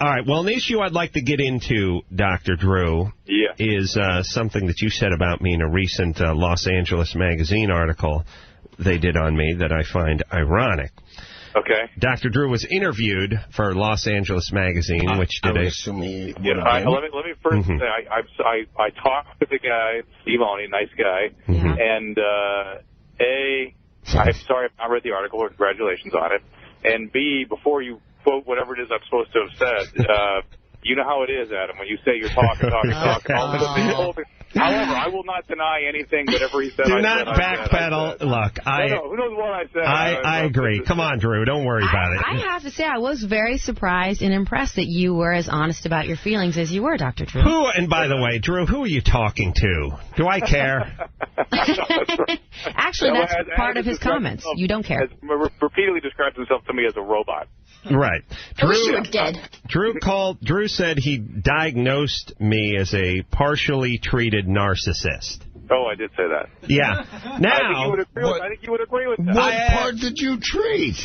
All right. Well, an issue I'd like to get into, Dr. Drew, is something that you said about me in a recent Los Angeles Magazine article they did on me that I find ironic. Okay. Dr. Drew was interviewed for Los Angeles Magazine, which did let me first say I talked to the guy, Steve Oney, nice guy, and I'm sorry I read the article. Congratulations on it. And B, before you quote whatever it is I'm supposed to have said, you know how it is, Adam, when you say you're talking. However, I will not deny anything, whatever he said. Do not backpedal. Look, who knows what I said? I agree. Come on, Drew. Don't worry about it. I have to say, I was very surprised and impressed that you were as honest about your feelings as you were, Dr. Drew. And by the way, Drew, who are you talking to? Do I care? Actually, that's part of his comments. You don't care. Repeatedly describes himself to me as a robot. Right. Drew, Drew said he diagnosed me as a partially treated narcissist. Oh, I did say that. Yeah. Now, I think you would agree with that. What part did you treat?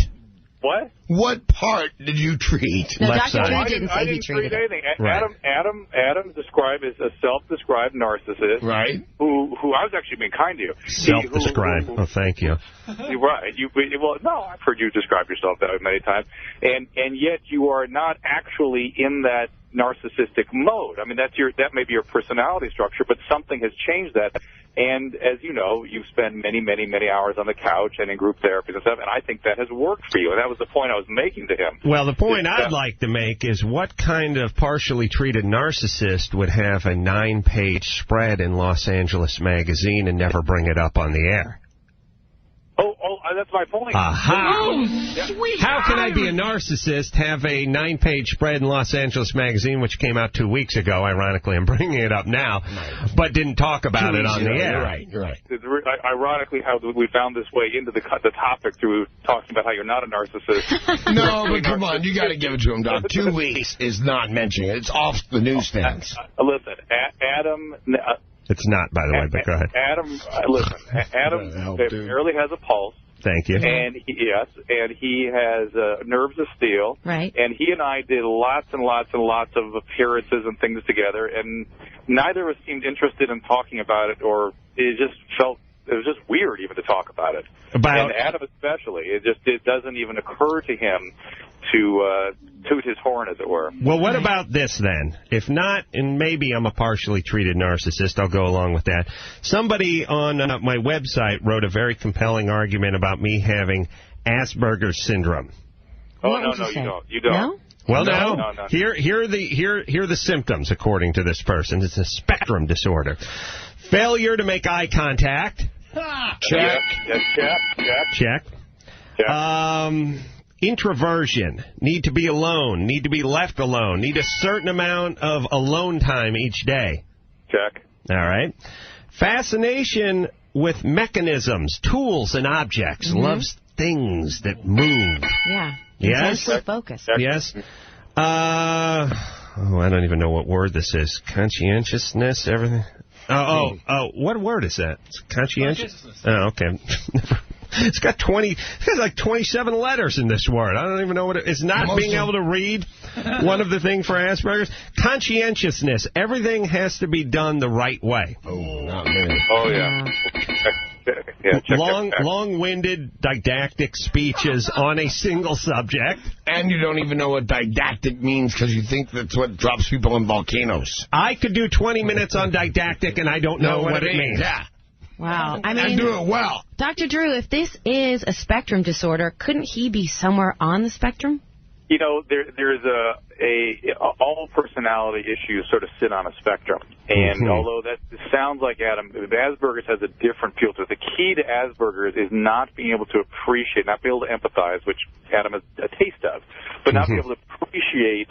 What? What part did you treat? No, Dr. Drew didn't say he treated anything. Right. Adam's described as a self-described narcissist. Right. Who I was actually being kind to you. Self-described. Oh, thank you. Right. Well, no, I've heard you describe yourself that way many times. And yet you are not actually in that narcissistic mode. I mean, that may be your personality structure, but something has changed that. And as you know, you've spent many, many, many hours on the couch and in group therapies and stuff, and I think that has worked for you. And that was the point I was making to him. Well, the point I'd like to make is what kind of partially treated narcissist would have a 9-page spread in Los Angeles Magazine and never bring it up on the air? Oh, that's my point. Aha. Oh, sweet. How can I be a narcissist, have a 9-page spread in Los Angeles Magazine, which came out 2 weeks ago, ironically, I'm bringing it up now, but didn't talk about it on the air. You're right. Ironically, how we found this way into the topic through talking about how you're not a narcissist. No, but come on, you got to give it to him, Doc. 2 weeks is not mentioning it. It's off the newsstands. Listen, Adam... It's not, by the way, but go ahead. Adam barely has a pulse. Thank you. And he has nerves of steel. Right. And he and I did lots and lots and lots of appearances and things together, and neither of us seemed interested in talking about it, or it was just weird even to talk about it. And Adam especially, it doesn't even occur to him to toot his horn, as it were. Well, what about this, then? If not, and maybe I'm a partially treated narcissist, I'll go along with that. Somebody on my website wrote a very compelling argument about me having Asperger's syndrome. Oh, no, you don't. No? Well, no. Here are the symptoms, according to this person. It's a spectrum disorder. Failure to make eye contact. Check. Check. Introversion, need to be alone, need to be left alone, need a certain amount of alone time each day. Check. All right. Fascination with mechanisms, tools, and objects. Loves things that move. Yeah. Yes. Intensely focused. Yes. I don't even know what word this is. Conscientiousness, everything. What word is that? It's conscientious. Oh, okay. It's got 27 letters in this word. I don't even know what it is. Not being able to read one of the things for Asperger's. Conscientiousness. Everything has to be done the right way. Oh, not me. Oh, yeah. Long-winded didactic speeches on a single subject. And you don't even know what didactic means because you think that's what drops people in volcanoes. I could do 20 minutes on didactic, and I don't know what it means. Yeah. Wow. I mean, and do it well. Dr. Drew, if this is a spectrum disorder, couldn't he be somewhere on the spectrum? You know, there's all personality issues sort of sit on a spectrum. And although that sounds like Asperger's has a different feel to it. The key to Asperger's is not being able to appreciate, not being able to empathize, which Adam has a taste of, but not being able to appreciate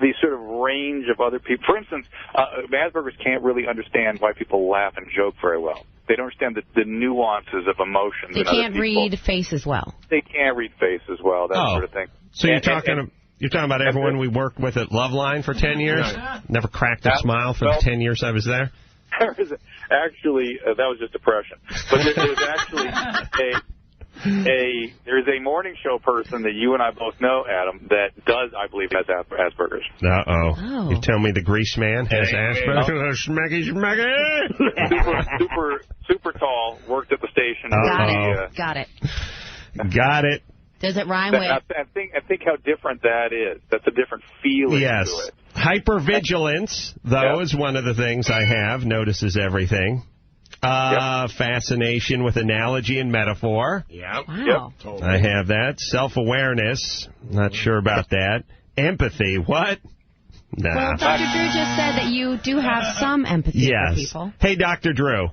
the sort of range of other people. For instance, Asperger's can't really understand why people laugh and joke very well. They don't understand the nuances of emotions. They can't read faces well. They can't read faces well, that sort of thing. So you're talking about everyone we worked with at Loveline for 10 years? Never cracked a smile for the 10 years I was there? Actually, that was just depression. But there was actually there's a morning show person that you and I both know, Adam, that does, I believe, has Asperger's. Uh-oh. You tell me the grease man has Asperger's? Smacky. Super tall, worked at the station. Got it. Got it. Does it rhyme with... I think how different that is. That's a different feeling to it. Hypervigilance, though, is one of the things I have. Notices everything. Fascination with analogy and metaphor. Yep. Wow. Totally. I have that. Self-awareness. Not sure about that. Empathy. What? Nah. Well, Dr. Drew just said that you do have some empathy for people. Hey, Dr. Drew.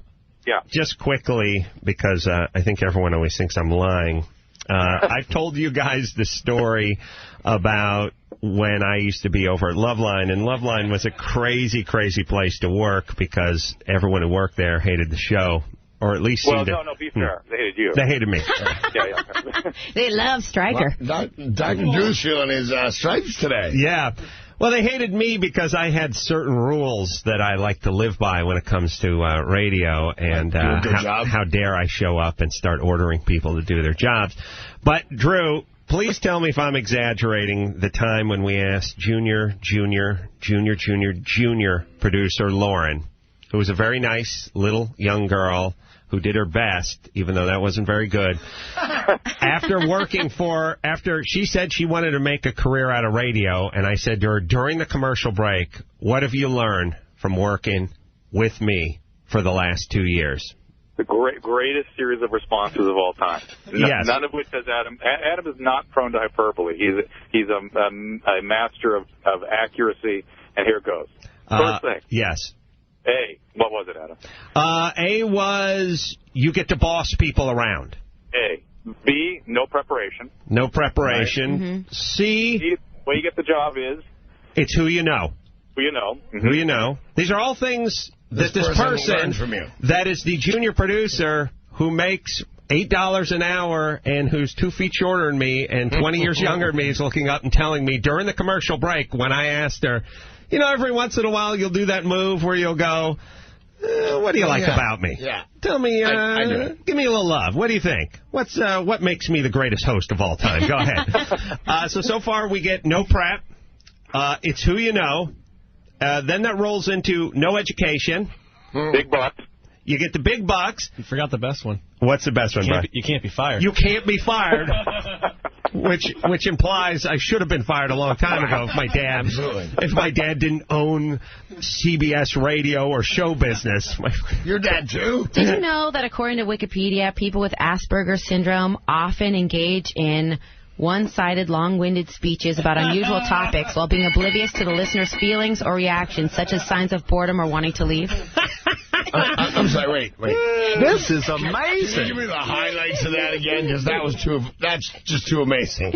Yeah. Just quickly, because I think everyone always thinks I'm lying. I've told you guys the story about when I used to be over at Loveline, and Loveline was a crazy, crazy place to work because everyone who worked there hated the show, or at least seemed to... Well, no, be fair. They hated you. They hated me. Yeah. They love Stryker. Well, Dr. Drew's feeling his stripes today. Yeah. Well, they hated me because I had certain rules that I like to live by when it comes to radio, and how dare I show up and start ordering people to do their jobs. But, Drew, please tell me if I'm exaggerating the time when we asked junior producer Lauren, who was a very nice little young girl who did her best, even though that wasn't very good. After she said she wanted to make a career out of radio, and I said to her, during the commercial break, what have you learned from working with me for the last 2 years? The greatest series of responses of all time. None of which has Adam. Adam is not prone to hyperbole. He's a master of accuracy, and here it goes. First thing. Yes. A, what was it, Adam? A was you get to boss people around. A. B, no preparation. No preparation. Right. Mm-hmm. C, the way you get the job is... It's who you know. Who you know. Mm-hmm. Who you know. These are all things that this person from you. That is the junior producer who makes $8 an hour and who's 2 feet shorter than me and 20 years younger than me is looking up and telling me during the commercial break when I asked her, you know, every once in a while you'll do that move where you'll go, what do you like about me? Yeah. Tell me, I do it. Give me a little love. What do you think? What makes me the greatest host of all time? Go ahead. So far we get no prep. It's who you know. Then that rolls into no education. Big bucks. You get the big bucks. You forgot the best one. What's the best one, Brian? You can't be fired. You can't be fired. Which implies I should have been fired a long time ago if my dad didn't own CBS radio or show business. Your dad, too? Did you know that according to Wikipedia, people with Asperger's syndrome often engage in one-sided, long-winded speeches about unusual topics while being oblivious to the listener's feelings or reactions, such as signs of boredom or wanting to leave? I'm sorry, wait. This is amazing. Give me the highlights of that again, because that's just too amazing.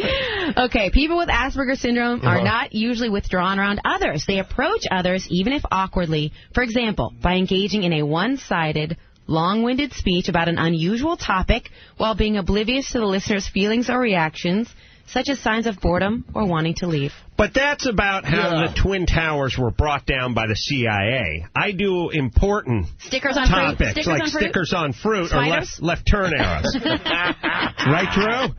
Okay, people with Asperger's syndrome are not usually withdrawn around others. They approach others, even if awkwardly, for example, by engaging in a one-sided, long-winded speech about an unusual topic while being oblivious to the listener's feelings or reactions, such as signs of boredom or wanting to leave. But that's about how the Twin Towers were brought down by the CIA. I do important stickers on topics, fruit? like stickers on fruit Spiders? or left turn arrows. Right, Drew?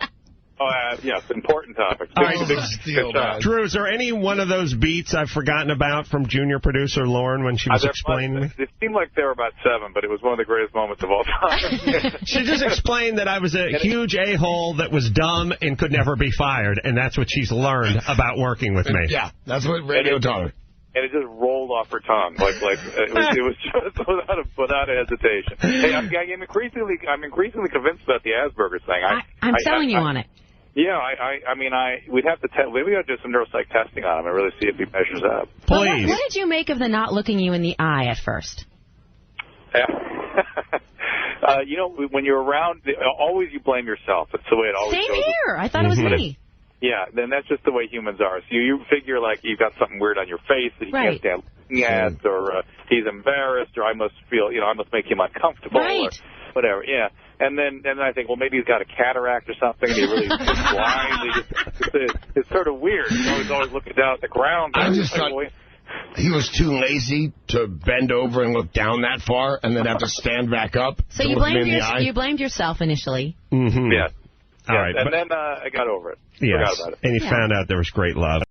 Oh, yes, important topic. All right, Drew, is there any one of those beats I've forgotten about from junior producer Lauren when she was explaining me? It seemed like there were about 7, but it was one of the greatest moments of all time. She just explained that I was a huge a-hole that was dumb and could never be fired, and that's what she's learned about working with me. Yeah, that's what radio taught her. And it just rolled off her tongue, like it was just without a hesitation. Hey, I'm increasingly convinced about the Asperger's thing. I'm selling you on it. Yeah, we'd have to we got to do some neuropsych testing on him and really see if he measures up. Please. What did you make of the not looking you in the eye at first? When you're around, always you blame yourself. That's the way it always goes. Same here. I thought it was me. Yeah, then that's just the way humans are. So you figure like you've got something weird on your face that you can't stand looking at, or he's embarrassed, or I must make him uncomfortable, or whatever. Yeah. And then I think, well, maybe he's got a cataract or something, and he really is blind. It's sort of weird. He's always looking down at the ground. I just thought he was too lazy to bend over and look down that far and then have to stand back up. So you blamed yourself initially. Mm-hmm. Yeah. All right. And then I got over it. Yes. Forgot about it. And you found out there was great love.